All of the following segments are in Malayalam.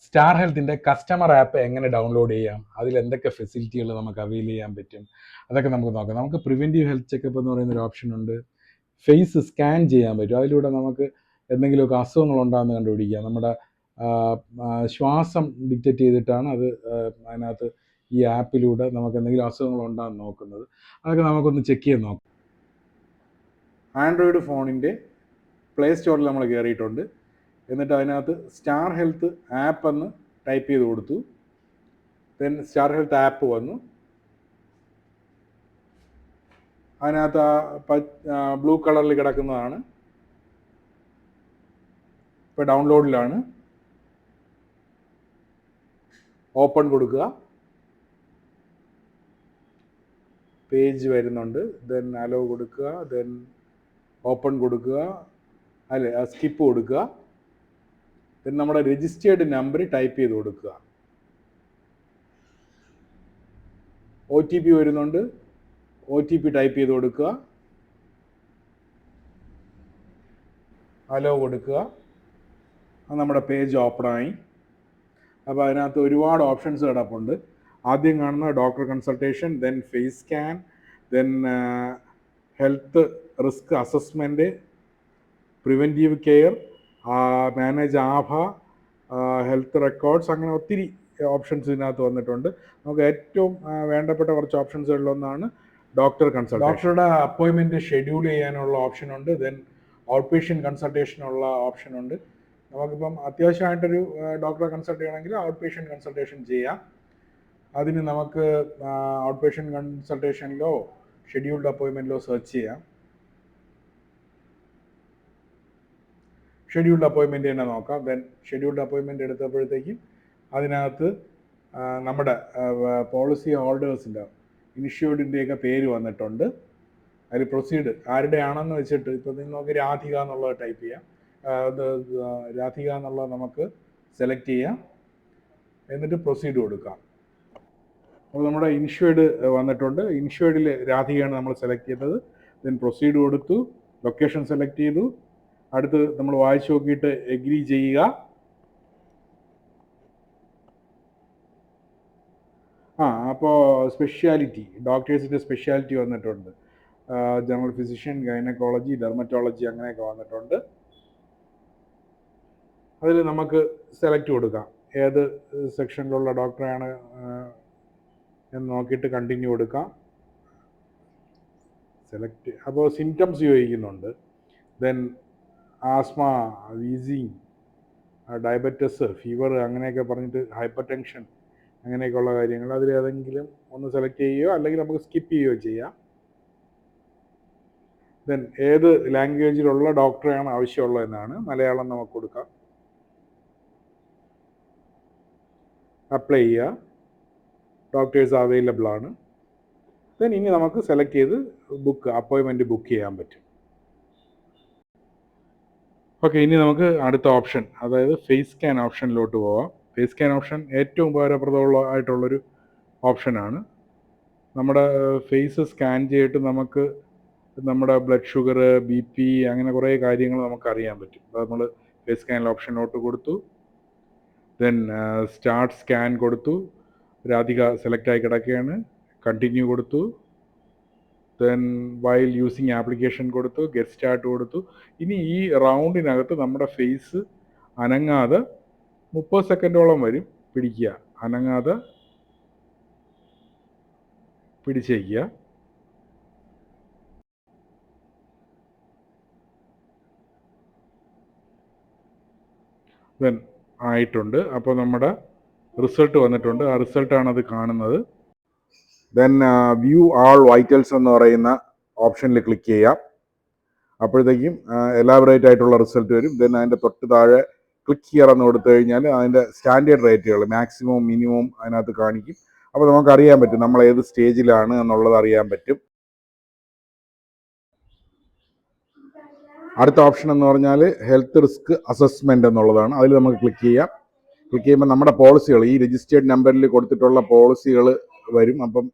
സ്റ്റാർ ഹെൽത്തിൻ്റെ കസ്റ്റമർ ആപ്പ് എങ്ങനെ ഡൗൺലോഡ് ചെയ്യാം, അതിൽ എന്തൊക്കെ ഫെസിലിറ്റികൾ നമുക്ക് അവൈൽ ചെയ്യാൻ പറ്റും, അതൊക്കെ നമുക്ക് നോക്കാം. നമുക്ക് പ്രിവെൻറ്റീവ് ഹെൽത്ത് ചെക്കപ്പ് എന്ന് പറയുന്നൊരു ഓപ്ഷൻ ഉണ്ട്. ഫേസ് സ്കാൻ ചെയ്യാൻ പറ്റും. അതിലൂടെ നമുക്ക് എന്തെങ്കിലുമൊക്കെ അസുഖങ്ങളുണ്ടാകുന്ന കണ്ടുപിടിക്കാം. നമ്മുടെ ശ്വാസം ഡിറ്റക്റ്റ് ചെയ്തിട്ടാണ് അത് അതിനകത്ത് ഈ ആപ്പിലൂടെ നമുക്ക് എന്തെങ്കിലും അസുഖങ്ങളുണ്ടാകുന്ന നോക്കുന്നത്. അതൊക്കെ നമുക്കൊന്ന് ചെക്ക് ചെയ്ത് നോക്കാം. ആൻഡ്രോയിഡ് ഫോണിൻ്റെ പ്ലേ സ്റ്റോറിൽ നമ്മൾ കയറിയിട്ടുണ്ട്. എന്നിട്ട് അതിനകത്ത് സ്റ്റാർ ഹെൽത്ത് ആപ്പ് എന്ന് ടൈപ്പ് ചെയ്ത് കൊടുത്തു. ദെൻ സ്റ്റാർ ഹെൽത്ത് ആപ്പ് വന്നു. അതിനകത്ത് ബ്ലൂ കളറിൽ കിടക്കുന്നതാണ്. ഇപ്പോൾ ഡൗൺലോഡിലാണ്. ഓപ്പൺ കൊടുക്കുക. പേജ് വരുന്നുണ്ട്. ദെൻ അലോ കൊടുക്കുക. ദെൻ ഓപ്പൺ കൊടുക്കുക. സ്കിപ്പ് കൊടുക്കുക. ദെൻ നമ്മുടെ രജിസ്റ്റേർഡ് നമ്പർ ടൈപ്പ് ചെയ്ത് കൊടുക്കുക. OTP വരുന്നുണ്ട്. OTP ടൈപ്പ് ചെയ്ത് കൊടുക്കുക. അലോ കൊടുക്കുക. അത് നമ്മുടെ പേജ് ഓപ്പണായി. അപ്പോൾ അതിനകത്ത് ഒരുപാട് ഓപ്ഷൻസ് കിടപ്പുണ്ട്. ആദ്യം കാണുന്ന doctor consultation, then face scan, then health risk assessment, preventive care, manage ആഭ, ഹെൽത്ത് റെക്കോർഡ്സ്, അങ്ങനെ ഒത്തിരി ഓപ്ഷൻസ് ഇതിനകത്ത് വന്നിട്ടുണ്ട്. നമുക്ക് ഏറ്റവും വേണ്ടപ്പെട്ട കുറച്ച് ഓപ്ഷൻസുകളിലൊന്നാണ് ഡോക്ടർ കൺസൾട്ടേഷൻ. ഡോക്ടറുടെ അപ്പോയിൻമെൻറ്റ് ഷെഡ്യൂൾ ചെയ്യാനുള്ള ഓപ്ഷനുണ്ട്. ദെൻ ഔട്ട് പേഷ്യൻറ്റ് കൺസൾട്ടേഷനുള്ള ഓപ്ഷനുണ്ട്. നമുക്കിപ്പം അത്യാവശ്യമായിട്ടൊരു ഡോക്ടറെ കൺസൾട്ട് ചെയ്യണമെങ്കിൽ ഔട്ട് പേഷ്യൻറ്റ് കൺസൾട്ടേഷൻ ചെയ്യാം. അതിന് നമുക്ക് ഔട്ട് പേഷ്യൻറ്റ് കൺസൾട്ടേഷനിലോ ഷെഡ്യൂൾഡ് അപ്പോയിൻമെൻറ്റിലോ സെർച്ച് ചെയ്യാം. ഷെഡ്യൂൾഡ് അപ്പോയിൻമെൻറ്റ് തന്നെ നോക്കാം. ദെൻ ഷെഡ്യൂൾഡ് അപ്പോയിൻമെൻറ്റ് എടുത്തപ്പോഴത്തേക്കും അതിനകത്ത് നമ്മുടെ പോളിസി ഹോൾഡേഴ്സിൻ്റെ ഇൻഷ്യൂർഡിൻ്റെയൊക്കെ പേര് വന്നിട്ടുണ്ട്. അതിൽ പ്രൊസീഡ് ആരുടെയാണെന്ന് വെച്ചിട്ട് ഇപ്പോൾ നിങ്ങൾക്ക് രാധിക എന്നുള്ളത് ടൈപ്പ് ചെയ്യാം. രാധിക എന്നുള്ളത് നമുക്ക് സെലക്ട് ചെയ്യാം. എന്നിട്ട് പ്രൊസീഡ് കൊടുക്കാം. അപ്പോൾ നമ്മുടെ ഇൻഷ്യൂർഡ് വന്നിട്ടുണ്ട്. ഇൻഷ്യൂർഡിൽ രാധികയാണ് നമ്മൾ സെലക്ട് ചെയ്തത്. ദെൻ പ്രൊസീഡ് കൊടുത്തു. ലൊക്കേഷൻ സെലക്ട് ചെയ്തു. അടുത്ത് നമ്മൾ വായിച്ചു നോക്കിയിട്ട് എഗ്രി ചെയ്യുക. അപ്പോൾ സ്പെഷ്യാലിറ്റി, ഡോക്ടേഴ്സിൻ്റെ സ്പെഷ്യാലിറ്റി വന്നിട്ടുണ്ട്. ജനറൽ ഫിസിഷ്യൻ, ഗൈനക്കോളജി, ഡെർമറ്റോളജി അങ്ങനെയൊക്കെ വന്നിട്ടുണ്ട്. അതിൽ നമുക്ക് സെലക്ട് കൊടുക്കാം ഏത് സെക്ഷനിലുള്ള ഡോക്ടറെയാണ് എന്ന് നോക്കിയിട്ട് കണ്ടിന്യൂ കൊടുക്കാം. സെലക്ട്. അപ്പോൾ സിംറ്റംസ് ചോദിക്കുന്നുണ്ട്. Then asthma, wheezing, diabetes, fever അങ്ങനെയൊക്കെ പറഞ്ഞിട്ട് ഹൈപ്പർ ടെൻഷൻ അങ്ങനെയൊക്കെയുള്ള കാര്യങ്ങൾ അതിലേതെങ്കിലും ഒന്ന് സെലക്ട് ചെയ്യുകയോ അല്ലെങ്കിൽ നമുക്ക് സ്കിപ്പ് ചെയ്യുകയോ ചെയ്യാം. ദെൻ ഏത് ലാംഗ്വേജിലുള്ള ഡോക്ടറെയാണ് ആവശ്യമുള്ളതെന്നാണ്. മലയാളം നമുക്ക് കൊടുക്കാം. അപ്ലൈ ചെയ്യുക. ഡോക്ടേഴ്സ് അവൈലബിൾ ആണ്. ദെൻ ഇനി നമുക്ക് സെലക്ട് ചെയ്ത് അപ്പോയിൻമെൻറ്റ് ബുക്ക് ചെയ്യാൻ പറ്റും. ഓക്കെ, ഇനി നമുക്ക് അടുത്ത ഓപ്ഷൻ, അതായത് ഫേസ് സ്കാൻ ഓപ്ഷനിലോട്ട് പോവാം. ഫേസ് സ്കാൻ ഓപ്ഷൻ ഏറ്റവും ഉപകാരപ്രദമായിട്ടുള്ളൊരു ഓപ്ഷനാണ്. നമ്മുടെ ഫേസ് സ്കാൻ ചെയ്തിട്ട് നമുക്ക് നമ്മുടെ ബ്ലഡ് ഷുഗർ, BP അങ്ങനെ കുറേ കാര്യങ്ങൾ നമുക്ക് അറിയാൻ പറ്റും. അത് നമ്മൾ ഫേസ് സ്കാൻ ഓപ്ഷനിലോട്ട് കൊടുത്തു. ദെൻ സ്റ്റാർട്ട് സ്കാൻ കൊടുത്തു. രാധിക സെലക്റ്റായി കിടക്കുകയാണ്. കണ്ടിന്യൂ കൊടുത്തു. ദെൻ വൈൽ യൂസിങ് ആപ്ലിക്കേഷൻ കൊടുത്തു. ഗെറ്റ് സ്റ്റാർട്ട് കൊടുത്തു. ഇനി ഈ റൗണ്ടിനകത്ത് നമ്മുടെ ഫേസ് അനങ്ങാതെ 30 സെക്കൻഡോളം വരും. പിടിക്കുക, അനങ്ങാതെ പിടിച്ചേക്കുക. ദെൻ ആയിട്ടുണ്ട്. അപ്പോൾ നമ്മുടെ റിസൾട്ട് വന്നിട്ടുണ്ട്. ആ റിസൾട്ടാണ് അത് കാണുന്നത്. ദെൻ വ്യൂ ആൾ വൈറ്റൽസ് എന്ന് പറയുന്ന ഓപ്ഷനിൽ ക്ലിക്ക് ചെയ്യാം. അപ്പോഴത്തേക്കും എലാബറേറ്റ് ആയിട്ടുള്ള റിസൾട്ട് വരും. ദെൻ അതിൻ്റെ തൊട്ട് താഴെ ക്ലിക്ക് ഹിയർ എന്ന് കൊടുത്തു കഴിഞ്ഞാൽ അതിൻ്റെ സ്റ്റാൻഡേർഡ് റേറ്റുകൾ മാക്സിമം മിനിമം അതിനകത്ത് കാണിക്കും. അപ്പോൾ നമുക്ക് അറിയാൻ പറ്റും നമ്മൾ ഏത് സ്റ്റേജിലാണ് എന്നുള്ളത് അറിയാൻ പറ്റും. അടുത്ത ഓപ്ഷൻ എന്ന് പറഞ്ഞാൽ ഹെൽത്ത് റിസ്ക് അസസ്മെൻറ്റ് എന്നുള്ളതാണ്. അതിൽ നമുക്ക് ക്ലിക്ക് ചെയ്യാം. ക്ലിക്ക് ചെയ്യുമ്പോൾ നമ്മുടെ പോളിസികൾ, ഈ രജിസ്റ്റേർഡ് നമ്പറിൽ കൊടുത്തിട്ടുള്ള പോളിസികൾ വരും. അപ്പം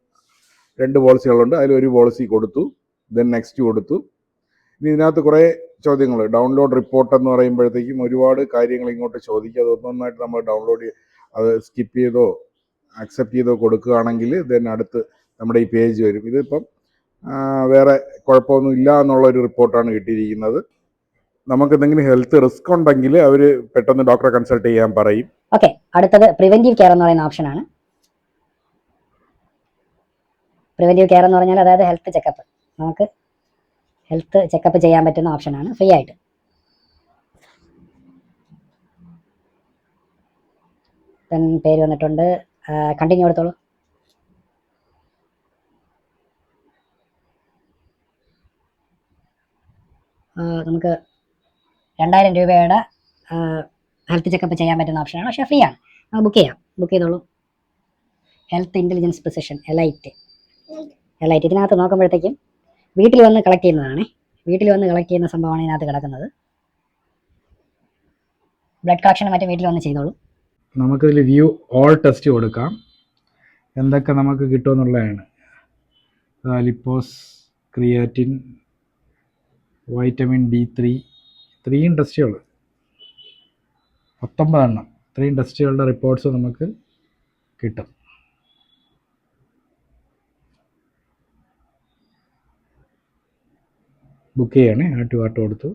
2 പോളിസികളുണ്ട്. അതിലൊരു പോളിസി കൊടുത്തു. ദെൻ നെക്സ്റ്റ് കൊടുത്തു. ഇതിനകത്ത് കുറേ ചോദ്യങ്ങൾ, ഡൗൺലോഡ് റിപ്പോർട്ട് എന്ന് പറയുമ്പോഴത്തേക്കും ഒരുപാട് കാര്യങ്ങൾ ഇങ്ങോട്ട് ചോദിക്കുക. അതൊന്നൊന്നായിട്ട് നമ്മൾ ഡൗൺലോഡ് അത് സ്കിപ്പ് ചെയ്തോ അക്സെപ്റ്റ് ചെയ്തോ കൊടുക്കുകയാണെങ്കിൽ ദെൻ അടുത്ത് നമ്മുടെ ഈ പേജ് വരും. ഇതിപ്പം വേറെ കുഴപ്പമൊന്നും ഇല്ല എന്നുള്ളൊരു റിപ്പോർട്ടാണ് കിട്ടിയിരിക്കുന്നത്. നമുക്ക് എന്തെങ്കിലും ഹെൽത്ത് റിസ്ക് ഉണ്ടെങ്കിൽ അവർ പെട്ടെന്ന് ഡോക്ടറെ കൺസൾട്ട് ചെയ്യാൻ പറയും. ഓക്കെ, അടുത്തത് പ്രിവെന്റീവ് കെയർ എന്ന് പറയുന്ന ഓപ്ഷനാണ്. പ്രിവെന്റീവ് കെയർ എന്ന് പറഞ്ഞാൽ അതായത് ഹെൽത്ത് ചെക്കപ്പ്, നമുക്ക് ഹെൽത്ത് ചെക്കപ്പ് ചെയ്യാൻ പറ്റുന്ന ഓപ്ഷനാണ് ഫ്രീ ആയിട്ട്. ദെൻ പേര് വന്നിട്ടുണ്ട്, കണ്ടിന്യൂ എടുത്തോളൂ. നമുക്ക് 2000 രൂപയുടെ ഹെൽത്ത് ചെക്കപ്പ് ചെയ്യാൻ പറ്റുന്ന ഓപ്ഷനാണ്, പക്ഷേ ഫ്രീ ആണ്. ബുക്ക് ചെയ്യാം, ബുക്ക് ചെയ്തോളൂ. Health intelligence precision elite. ഇതിനകത്ത് നോക്കുമ്പോഴത്തേക്കും വീട്ടിൽ വന്ന് കളക്ട് ചെയ്യുന്നതാണ്. വീട്ടിൽ വന്ന് കളക്ട് ചെയ്യുന്ന സംഭവമാണ് ഇതിനകത്ത് കിടക്കുന്നത്. ബ്ലഡ് കളക്ഷനും മറ്റും വീട്ടിൽ വന്ന് ചെയ്തോളൂ. നമുക്കിതിൽ വ്യൂ ഓൾ ടെസ്റ്റ് കൊടുക്കാം, എന്തൊക്കെ നമുക്ക് കിട്ടുമെന്നുള്ളതാണ്. ലിപ്പോസ്, ക്രിയാറ്റിൻ, വൈറ്റമിൻ D3, ഇത്രയും ടെസ്റ്റുകൾ 19 എണ്ണം, ഇത്രയും ടെസ്റ്റുകളുടെ റിപ്പോർട്ട്സ് നമുക്ക് കിട്ടും. ബുക്ക് ചെയ്യണേ, ആട്ട് കൊടുത്തു.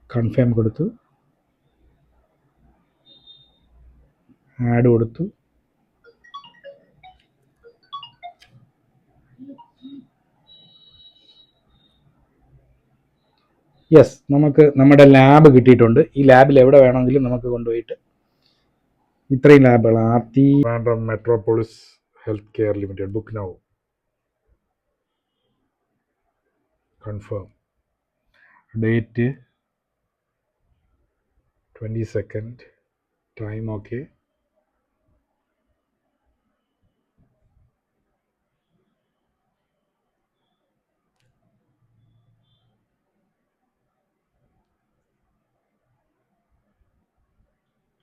കൺഫേം കൊടുത്തു, ആഡ് കൊടുത്തു. യെസ്, നമുക്ക് നമ്മുടെ ലാബ് കിട്ടിയിട്ടുണ്ട്. ഈ ലാബിൽ എവിടെ വേണമെങ്കിലും നമുക്ക് കൊണ്ടുപോയിട്ട് ഇത്രയും ലാബുകൾ Trivandrum metropolis health care limited, book now, confirm, date 22nd, time okay.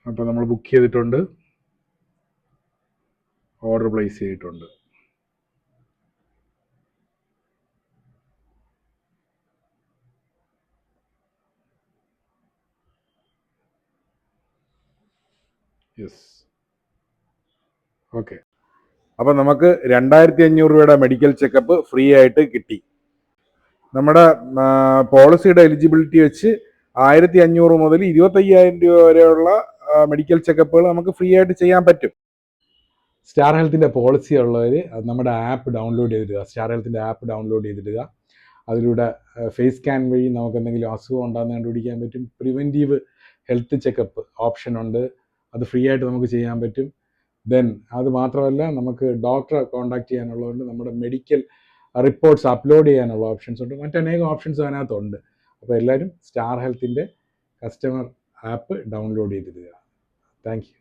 അപ്പോൾ നമ്മൾ ബുക്ക് ചെയ്തിട്ടുണ്ട്, ഓർഡർ പ്ലേസ് ചെയ്തിട്ടുണ്ട്. Yes, okay. അപ്പം നമുക്ക് 2500 രൂപയുടെ മെഡിക്കൽ ചെക്കപ്പ് ഫ്രീ ആയിട്ട് കിട്ടി. നമ്മുടെ പോളിസിയുടെ എലിജിബിലിറ്റി വെച്ച് 1500 മുതൽ 25,000 രൂപ വരെയുള്ള മെഡിക്കൽ ചെക്കപ്പുകൾ നമുക്ക് ഫ്രീ ആയിട്ട് ചെയ്യാൻ പറ്റും. സ്റ്റാർ ഹെൽത്തിൻ്റെ പോളിസി ഉള്ളവർ നമ്മുടെ ആപ്പ് ഡൗൺലോഡ് ചെയ്തിടുക, സ്റ്റാർ ഹെൽത്തിൻ്റെ ആപ്പ് ഡൗൺലോഡ് ചെയ്തിടുക. അതിലൂടെ ഫേസ് സ്കാൻ വഴി നമുക്ക് എന്തെങ്കിലും അസുഖം ഉണ്ടാകുന്ന കണ്ടുപിടിക്കാൻ പറ്റും. പ്രിവെൻറ്റീവ് ഹെൽത്ത് ചെക്കപ്പ് ഓപ്ഷൻ ഉണ്ട്, അത് ഫ്രീ ആയിട്ട് നമുക്ക് ചെയ്യാൻ പറ്റും. ദെൻ അത് മാത്രമല്ല, നമുക്ക് ഡോക്ടറെ കോൺടാക്ട് ചെയ്യാനുള്ളതുകൊണ്ട് നമ്മുടെ മെഡിക്കൽ റിപ്പോർട്ട്സ് അപ്ലോഡ് ചെയ്യാനുള്ള ഓപ്ഷൻസ് ഉണ്ട്, മറ്റനേകം ഓപ്ഷൻസ് അതിനകത്തുണ്ട്. അപ്പോൾ എല്ലാവരും സ്റ്റാർ ഹെൽത്തിൻ്റെ കസ്റ്റമർ ആപ്പ് ഡൗൺലോഡ് ചെയ്തിടുക. Thank U.